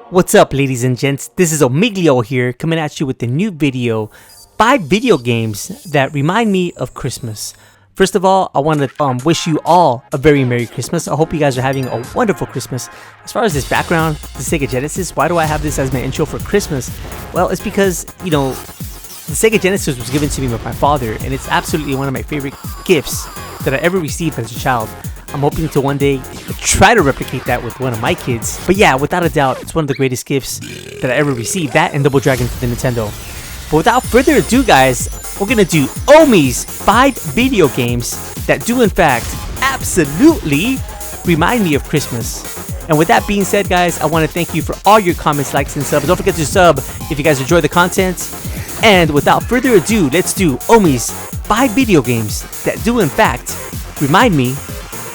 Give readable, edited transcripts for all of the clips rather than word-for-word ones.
What's up, ladies and gents? This is Omiglio here, coming at you with a new video. 5 video games that remind me of Christmas. First of all, I want to wish you all a very Merry Christmas. I hope you guys are having a wonderful Christmas. As far as this background, the Sega Genesis, why do I have this as my intro for Christmas? Well, it's because, the Sega Genesis was given to me by my father, and it's absolutely one of my favorite gifts that I ever received as a child. I'm hoping to one day try to replicate that with one of my kids. But yeah, without a doubt, it's one of the greatest gifts that I ever received. That and Double Dragon for the Nintendo. But without further ado, guys, we're gonna do Omi's 5 video games that do in fact absolutely remind me of Christmas. And with that being said, guys, I want to thank you for all your comments, likes, and subs. Don't forget to sub if you guys enjoy the content. And without further ado, let's do Omi's 5 video games that do in fact remind me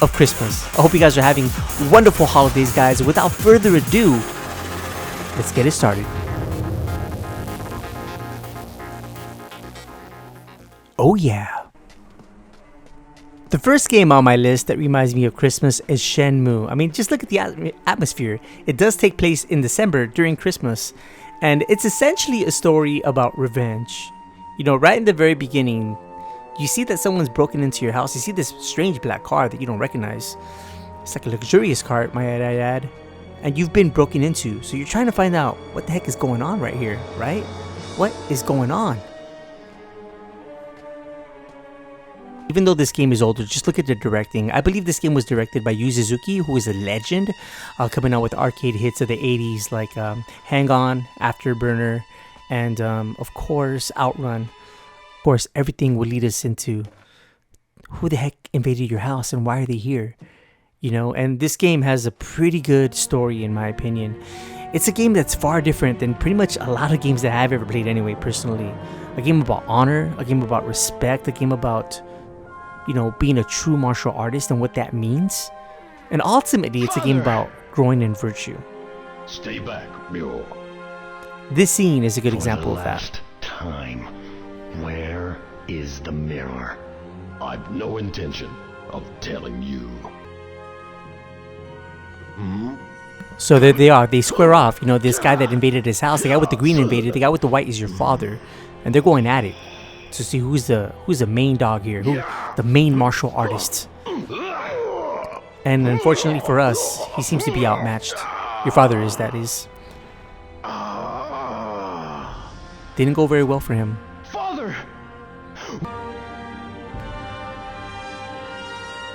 of Christmas. I hope you guys are having wonderful holidays, guys. Without further ado, let's get it started. Oh yeah. The first game on my list that reminds me of Christmas is Shenmue. I mean, just look at the atmosphere. It does take place in December during Christmas, and it's essentially a story about revenge. Right in the very beginning, you see that someone's broken into your house. You see this strange black car that you don't recognize. It's like a luxurious car, might I add. And you've been broken into. So you're trying to find out what the heck is going on right here, right? What is going on? Even though this game is older, just look at the directing. I believe this game was directed by Yu Suzuki, who is a legend, coming out with arcade hits of the 80s like Hang On, Afterburner, and of course Outrun. Of course, everything will lead us into who the heck invaded your house and why are they here? And this game has a pretty good story in my opinion. It's a game that's far different than pretty much a lot of games that I've ever played anyway, personally. A game about honor, a game about respect, a game about, being a true martial artist and what that means. And ultimately, it's a game about growing in virtue. Stay back, mule. This scene is a good example of that. Last time. Where is the mirror? I've no intention of telling you. So there they are. They square off. This guy that invaded his house, the guy with the green invaded, the guy with the white is your father, and they're going at it to see who's the main dog here, who the main martial artist. And unfortunately for us, he seems to be outmatched. Your father is, that is. Didn't go very well for him.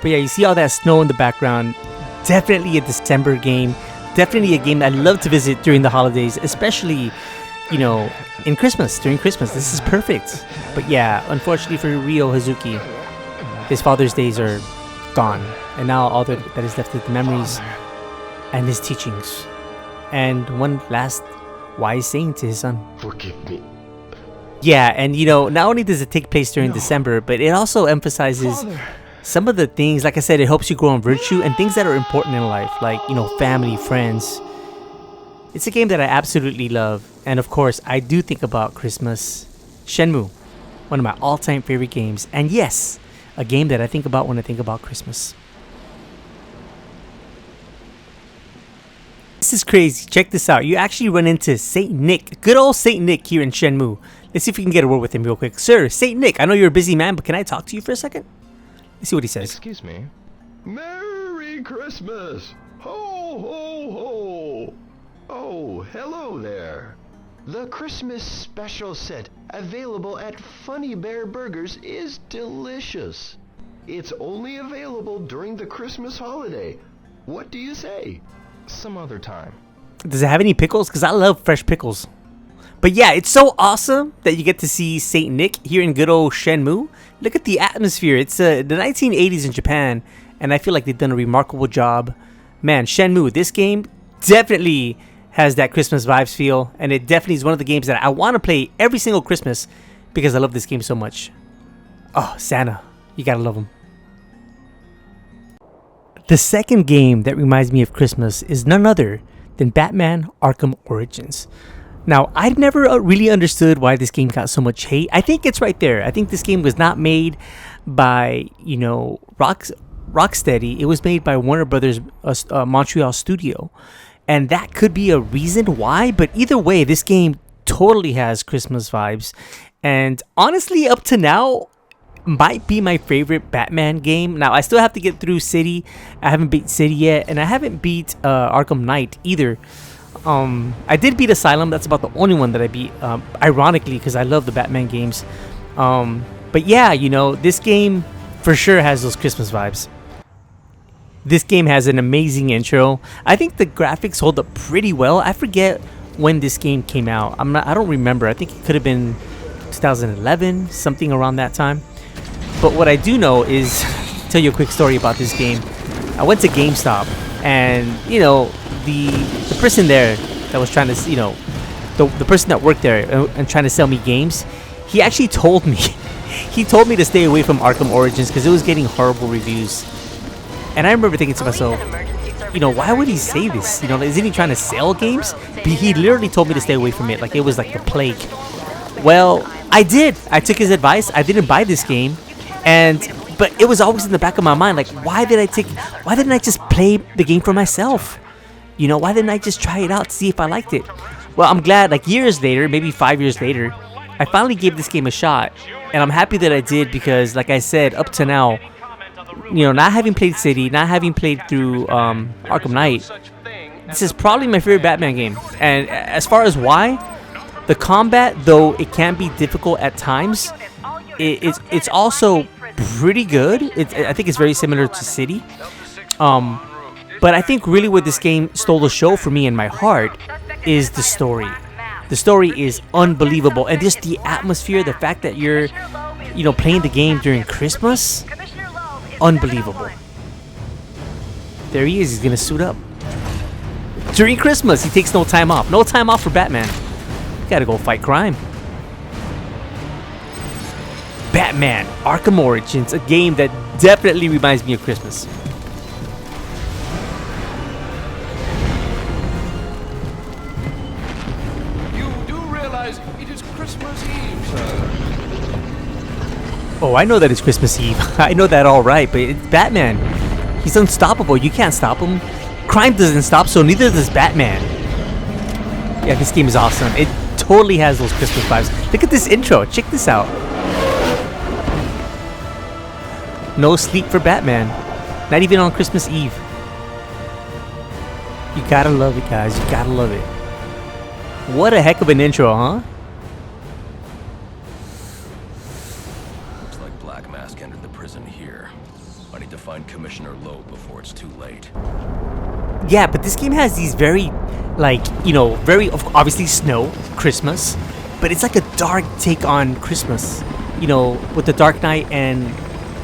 But yeah, you see all that snow in the background. Definitely a December game. Definitely a game I love to visit during the holidays, especially, in Christmas, during Christmas. This is perfect. But yeah, unfortunately for Ryo Hazuki, his father's days are gone. And now all that is left is the memories and his teachings. And one last wise saying to his son. Forgive me. Yeah, and not only does it take place during December, but it also emphasizes some of the things. Like I said, it helps you grow in virtue and things that are important in life, like, family, friends. It's a game that I absolutely love. And of course, I do think about Christmas. Shenmue, one of my all-time favorite games. And yes, a game that I think about when I think about Christmas. This is crazy. Check this out. You actually run into Saint Nick. Good old Saint Nick here in Shenmue. Let's see if we can get a word with him real quick. Sir, Saint Nick, I know you're a busy man, but can I talk to you for a second? Let's see what he says. Excuse me. Merry Christmas! Ho, ho, ho! Oh, hello there. The Christmas special set available at Funny Bear Burgers is delicious. It's only available during the Christmas holiday. What do you say? Some other time. Does it have any pickles? Because I love fresh pickles. But yeah, it's so awesome that you get to see Saint Nick here in good old Shenmue. Look at the atmosphere. It's the 1980s in Japan, and I feel like they've done a remarkable job. Man, Shenmue, this game definitely has that Christmas vibes feel, and it definitely is one of the games that I want to play every single Christmas because I love this game so much. Oh, Santa. You gotta love him. The second game that reminds me of Christmas is none other than Batman Arkham Origins. Now, I've never really understood why this game got so much hate. I think it's right there. I think this game was not made by, Rocksteady. It was made by Warner Brothers Montreal studio. and that could be a reason why. But either way, this game totally has Christmas vibes, and honestly, up to now, might be my favorite Batman game. Now, I still have to get through City. I haven't beat City yet, and I haven't beat Arkham Knight either. I did beat Asylum. That's about the only one that I beat, ironically, because I love the Batman games. But yeah, you know, this game for sure has those Christmas vibes. This game has an amazing intro. I think the graphics hold up pretty well. I forget when this game came out. I don't remember. I think it could have been 2011, something around that time. But what I do know is, tell you a quick story about this game. I went to GameStop, and you know, the person there that was trying to, you know, the person that worked there and trying to sell me games, he actually told me, he told me to stay away from Arkham Origins because it was getting horrible reviews. And I remember thinking to myself, you know, why would he say this? You know, isn't he trying to sell games? But he literally told me to stay away from it, like it was like the plague. Well, I did. I took his advice. I didn't buy this game. But it was always in the back of my mind, like, why didn't I just play the game for myself? You know, why didn't I just try it out to see if I liked it? Well, I'm glad, like, years later, maybe 5 years later, I finally gave this game a shot. And I'm happy that I did because, like I said, up to now, you know, not having played City, not having played through Arkham Knight, this is probably my favorite Batman game. And as far as why, the combat, though it can be difficult at times, it's also pretty good. I think it's very similar to City. But I think really what this game stole the show for me in my heart is the story. The story is unbelievable, and just the atmosphere, the fact that you're, you know, playing the game during Christmas, unbelievable. There he is. He's gonna suit up during Christmas. He takes no time off. No time off for Batman. Gotta go fight crime. Batman Arkham Origins, a game that definitely reminds me of Christmas. You do realize it is Christmas Eve, sir. Oh, I know that it's Christmas Eve. I know that all right, but it's Batman. He's unstoppable. You can't stop him. Crime doesn't stop, so neither does Batman. Yeah, this game is awesome. It totally has those Christmas vibes. Look at this intro. Check this out. No sleep for Batman. Not even on Christmas Eve. You gotta love it, guys. You gotta love it. What a heck of an intro, huh? Looks like Black Mask entered the prison here. I need to find Commissioner Loeb before it's too late. Yeah, but this game has these very, like, you know, very obviously snow, Christmas, but it's like a dark take on Christmas, you know, with the Dark Knight and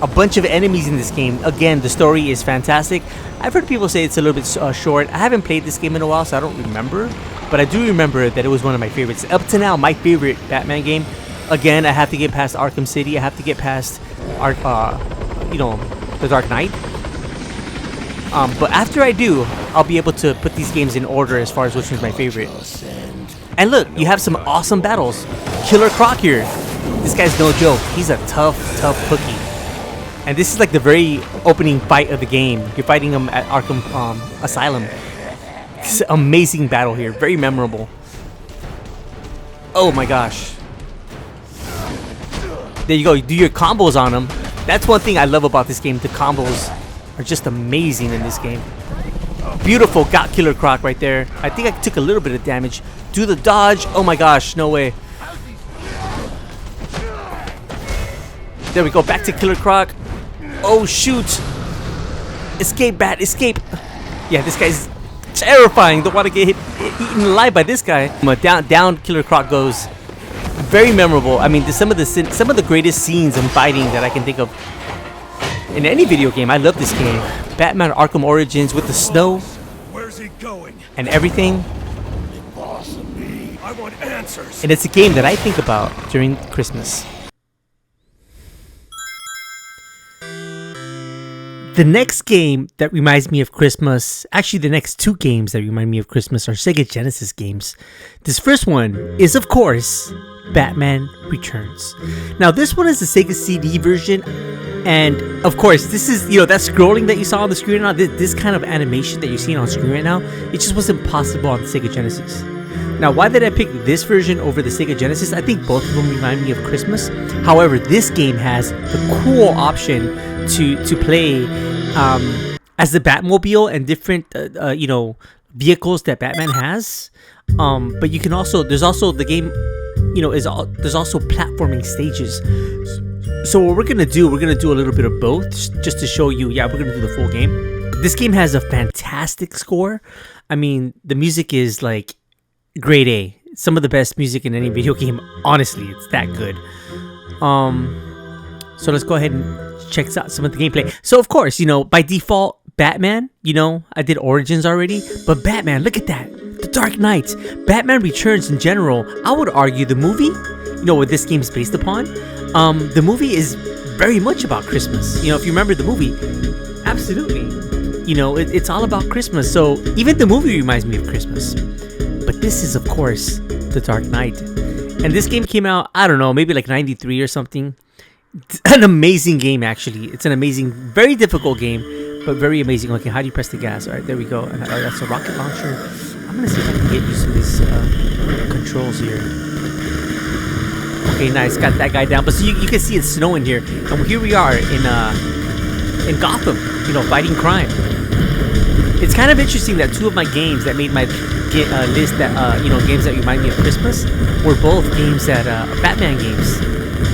a bunch of enemies in this game. Again, the story is fantastic. I've heard people say it's a little bit short. I haven't played this game in a while, so I don't remember, but I do remember that it was one of my favorites. Up to now, my favorite Batman game. Again, I have to get past Arkham City. I have to get past, you know, the Dark Knight. But after I do, I'll be able to put these games in order as far as which one's my favorite. And look, you have some awesome battles. Killer Croc here. This guy's no joke. He's a tough cookie. And this is like the very opening fight of the game. You're fighting him at Arkham Asylum. It's an amazing battle here. Very memorable. Oh my gosh. There you go. You do your combos on him. That's one thing I love about this game. The combos are just amazing in this game. Beautiful. Got Killer Croc right there. I think I took a little bit of damage. Do the dodge. Oh my gosh. No way. There we go. Back to Killer Croc. Oh shoot. Escape, Bat. Escape. Yeah, this guy's terrifying. Don't want to get eaten alive by this guy. Down Killer Croc goes. Very memorable. I mean, some of the greatest scenes in fighting that I can think of in any video game. I love this game. Batman Arkham Origins with the snow. Where's he going? And everything. I want answers. And it's a game that I think about during Christmas. The next game that reminds me of Christmas, actually the next two games that remind me of Christmas are Sega Genesis games. This first one is, of course, Batman Returns. Now this one is the Sega CD version, and of course this is, you know, that scrolling that you saw on the screen right now, this kind of animation that you're seeing on screen right now, it just wasn't possible on the Sega Genesis. Now why did I pick this version over the Sega Genesis? I think both of them remind me of Christmas. However, this game has the cool option to play as the Batmobile and different you know, vehicles that Batman has. But you can also, there's also the game, you know, there's also platforming stages. So what we're gonna do a little bit of both, just to show you. Yeah, we're gonna do the full game. This game has a fantastic score. I mean, the music is like grade A. Some of the best music in any video game. Honestly, it's that good. So let's go ahead and check out some of the gameplay. So of course, you know, by default, Batman, you know, I did Origins already, but Batman, look at that. The Dark Knight, Batman Returns in general, I would argue the movie, you know, what this game is based upon, the movie is very much about Christmas. You know, if you remember the movie, absolutely, you know, it's all about Christmas. So even the movie reminds me of Christmas. But this is, of course, The Dark Knight. And this game came out, I don't know, maybe like 93 or something. It's an amazing game, actually. It's an amazing, very difficult game, but very amazing. Okay, how do you press the gas? All right, there we go. And that's a rocket launcher. I'm going to see if I can get used to these controls here. Okay, nice. Got that guy down. But so you can see it's snowing here. And here we are in Gotham, you know, fighting crime. It's kind of interesting that two of my games that made my list that, you know, games that remind me of Christmas were both games that are Batman games.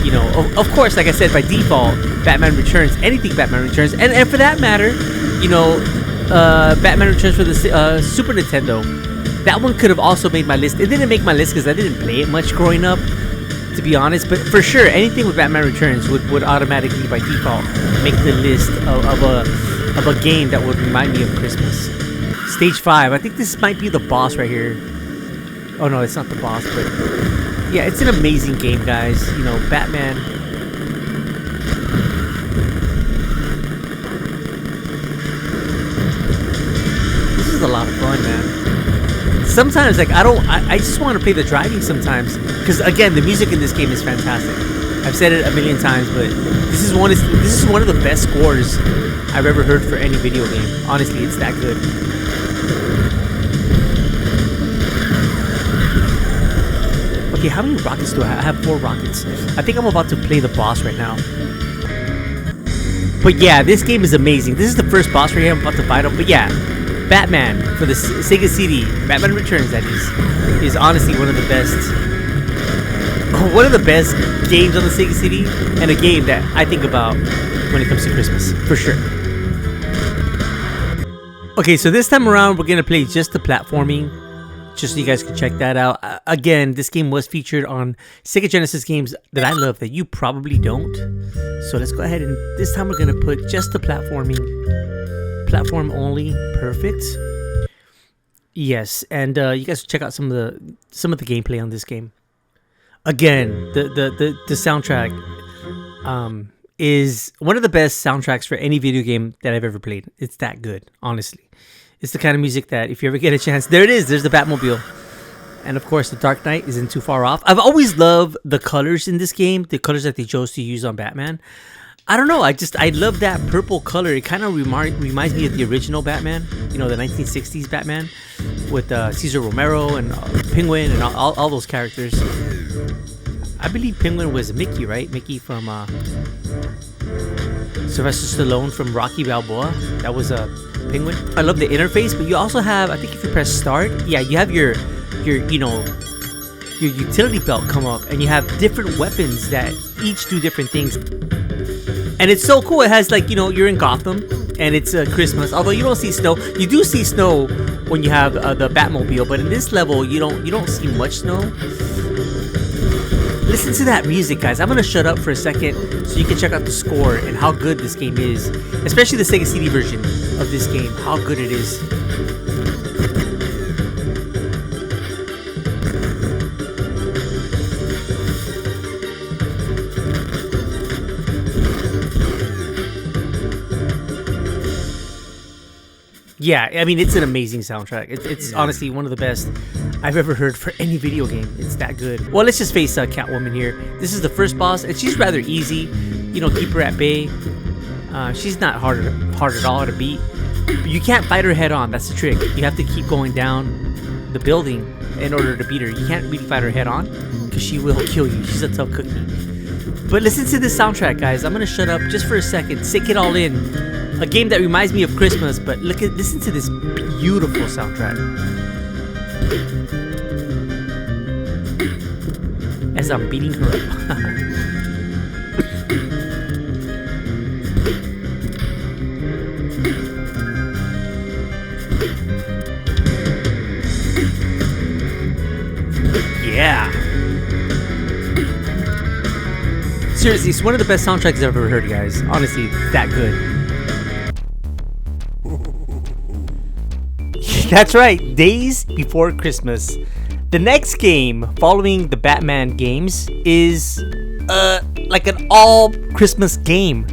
You know, of course, like I said, by default, Batman Returns, anything Batman Returns, and for that matter, you know, Batman Returns for the Super Nintendo, that one could have also made my list. It didn't make my list because I didn't play it much growing up, to be honest, but for sure, anything with Batman Returns would automatically, by default, make the list of a game that would remind me of Christmas. Stage 5, I think this might be the boss right here. Oh no, it's not the boss, but yeah, it's an amazing game, guys. You know, Batman. This is a lot of fun, man. Sometimes, like, I just want to play the driving sometimes, because again, the music in this game is fantastic. I've said it a million times, but this is one of the best scores I've ever heard for any video game. Honestly, it's that good. Okay, how many rockets do I have? I have 4 rockets. I think I'm about to play the boss right now. But yeah, this game is amazing. This is the first boss right here I'm about to fight him. But yeah, Batman for the Sega CD, Batman Returns, that is honestly one of the best games on the Sega CD, and a game that I think about when it comes to Christmas, for sure. Okay, so this time around, we're gonna play just the platforming, just so you guys can check that out. Again, this game was featured on Sega Genesis games that I love that you probably don't. So let's go ahead and this time we're gonna put just the platforming, platform only, perfect. Yes, and you guys check out some of the gameplay on this game. Again, the soundtrack is one of the best soundtracks for any video game that I've ever played. It's that good, honestly. It's the kind of music that if you ever get a chance, there it is. There's the Batmobile. And of course, the Dark Knight isn't too far off. I've always loved the colors in this game, the colors that they chose to use on Batman. I don't know, I love that purple color. It kind of reminds me of the original Batman, you know, the 1960s Batman with Cesar Romero and Penguin and all those characters. I believe Penguin was Mickey, right? Mickey from Sylvester Stallone from Rocky Balboa. That was a Penguin. I love the interface, but you also have, I think if you press start, yeah, you have your you know, your utility belt come up, and you have different weapons that each do different things. And it's so cool. It has, like, you know, you're in Gotham and it's Christmas. Although you don't see snow, you do see snow when you have the Batmobile, but in this level you don't see much snow. Listen to that music, guys. I'm gonna shut up for a second so you can check out the score and how good this game is, especially the Sega CD version of this game. How good it is. Yeah, I mean, it's an amazing soundtrack. It's honestly one of the best I've ever heard for any video game. It's that good. Well, let's just face Catwoman here. This is the first boss, and she's rather easy. You know, keep her at bay. She's not hard at all to beat. But you can't fight her head on. That's the trick. You have to keep going down the building in order to beat her. You can't really fight her head on because she will kill you. She's a tough cookie. But listen to this soundtrack, guys. I'm gonna shut up just for a second. Sink it all in. A game that reminds me of Christmas, but listen to this beautiful soundtrack. As I'm beating her up. Yeah. Seriously, it's one of the best soundtracks I've ever heard, guys. Honestly, that good. That's right, Days Before Christmas. The next game following the Batman games is like an all Christmas game.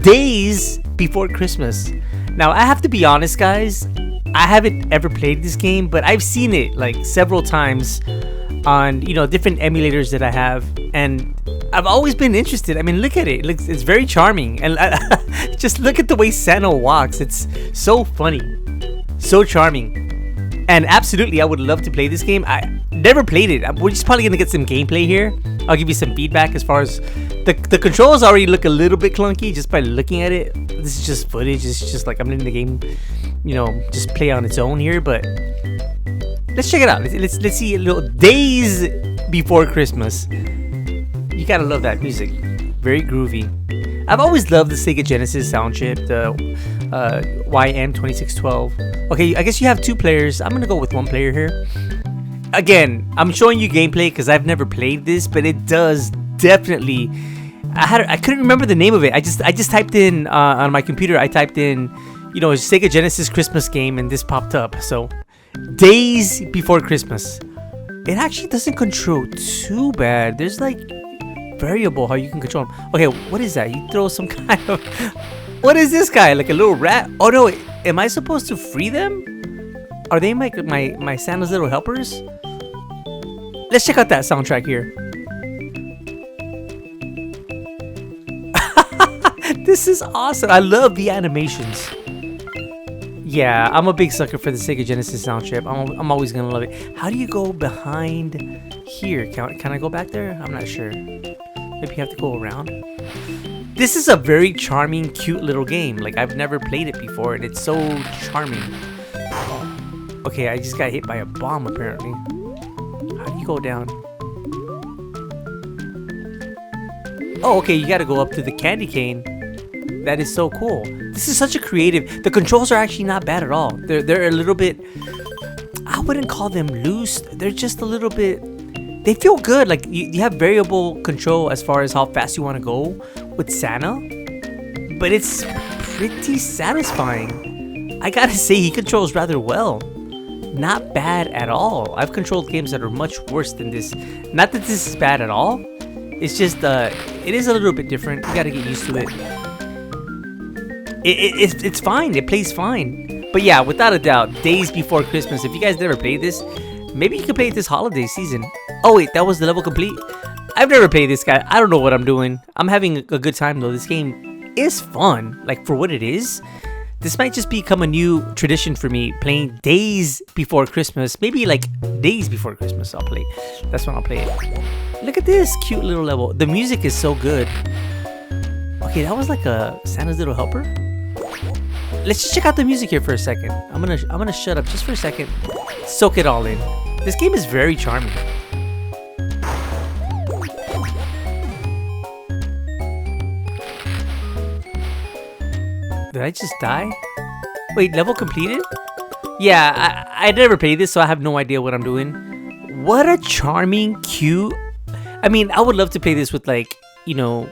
Days Before Christmas. Now, I have to be honest, guys. I haven't ever played this game, but I've seen it like several times on, you know, different emulators that I have, and I've always been interested. I mean, look at it. It's very charming, and just look at the way Santa walks. It's so funny, so charming, and absolutely, I would love to play this game. I never played it. We're just probably gonna get some gameplay here. I'll give you some feedback as far as the controls already look a little bit clunky just by looking at it. This is just footage. It's just like I'm letting the game, you know, just play on its own here, but let's check it out. Let's see a little Days Before Christmas. You gotta love that music. Very groovy. I've always loved the Sega Genesis sound chip, the YM2612. Okay, I guess you have two players. I'm gonna go with one player here. Again, I'm showing you gameplay because I've never played this, but it does definitely. I couldn't remember the name of it. I just typed in on my computer. I typed in, you know, Sega Genesis Christmas game, and this popped up. So, Days Before Christmas. It actually doesn't control too bad. There's like variable how you can control them. Okay, what is that? You throw some kind of... What is this guy? Like a little rat? Oh no, am I supposed to free them? Are they my Santa's little helpers? Let's check out that soundtrack here. This is awesome. I love the animations. Yeah, I'm a big sucker for the Sega Genesis sound chip. I'm always gonna love it. How do you go behind here? Can I go back there? I'm not sure. Maybe you have to go around. This is a very charming, cute little game. Like, I've never played it before, and it's so charming. Okay, I just got hit by a bomb, apparently. How do you go down? Oh, okay, you gotta go up to the candy cane. That is so cool. This is such a creative... The controls are actually not bad at all. They're a little bit... I wouldn't call them loose. They're just a little bit... They feel good. Like, you have variable control as far as how fast you want to go with Santa. But it's pretty satisfying. I gotta say, he controls rather well. Not bad at all. I've controlled games that are much worse than this. Not that this is bad at all. It's just, it is a little bit different. You gotta get used to it. It's fine. It plays fine. But yeah, without a doubt, Days Before Christmas. If you guys never played this, maybe you can play it this holiday season. Oh wait, that was the level complete? I've never played this guy. I don't know what I'm doing. I'm having a good time though. This game is fun. Like, for what it is. This might just become a new tradition for me, playing Days Before Christmas. Maybe like Days Before Christmas I'll play. That's when I'll play it. Look at this cute little level. The music is so good. Okay, that was like a Santa's Little Helper. Let's just check out the music here for a second. I'm gonna shut up just for a second. Soak it all in. This game is very charming. Did I just die? Wait, level completed? Yeah, I never played this, so I have no idea what I'm doing. What a charming, cute... I mean, I would love to play this with, like, you know,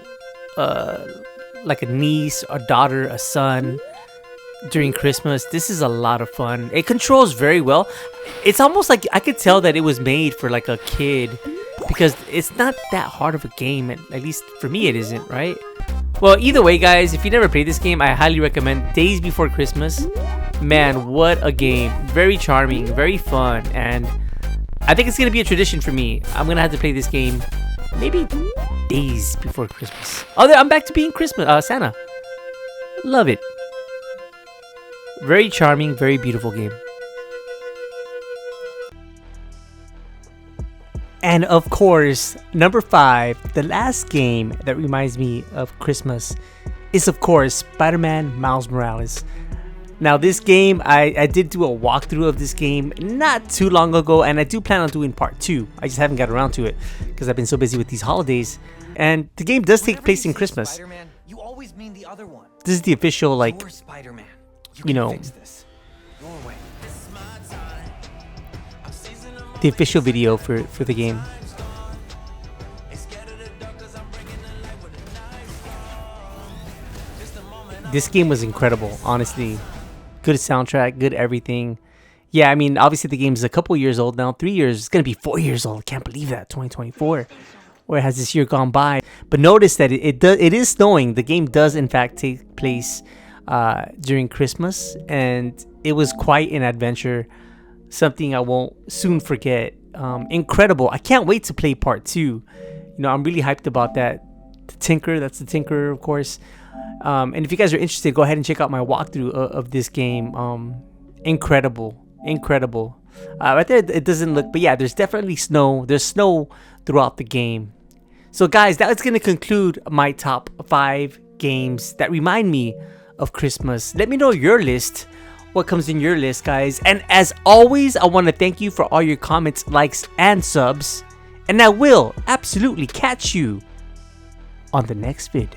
like a niece, a daughter, a son during Christmas. This is a lot of fun. It controls very well. It's almost like I could tell that it was made for, like, a kid, because it's not that hard of a game. At least for me, it isn't, right? Well, either way, guys, if you never played this game, I highly recommend Days Before Christmas. Man, what a game. Very charming, very fun, and I think it's gonna be a tradition for me. I'm gonna have to play this game maybe days before Christmas. Oh, I'm back to being Santa. Love it. Very charming, very beautiful game. And of course, number 5, the last game that reminds me of Christmas is of course Spider-Man Miles Morales. Now this game, I did do a walkthrough of this game not too long ago, and I do plan on doing part 2. I just haven't got around to it because I've been so busy with these holidays. And the game does take place in Christmas. Spider-Man, you always mean the other one. This is the official, like, You're Spider-Man. you know, Fix this. Your way. the official video for the game. This game was incredible, honestly. Good soundtrack, good everything. Yeah, I mean, obviously the game is a couple years old now. 3 years. It's going to be 4 years old. I can't believe that. 2024. Where has this year gone by? But notice that it is snowing. The game does, in fact, take place during Christmas. And it was quite an adventure. Something I won't soon forget. Incredible. I can't wait to play part 2. You know, I'm really hyped about that. The Tinker. That's the Tinker, of course. And if you guys are interested, go ahead and check out my walkthrough of this game. Incredible. Right there, it doesn't look, but yeah, there's definitely snow. There's snow throughout the game. So guys, that's going to conclude my top 5 games that remind me of Christmas. Let me know your list. What comes in your list, guys? And as always, I want to thank you for all your comments, likes, and subs. And I will absolutely catch you on the next vid.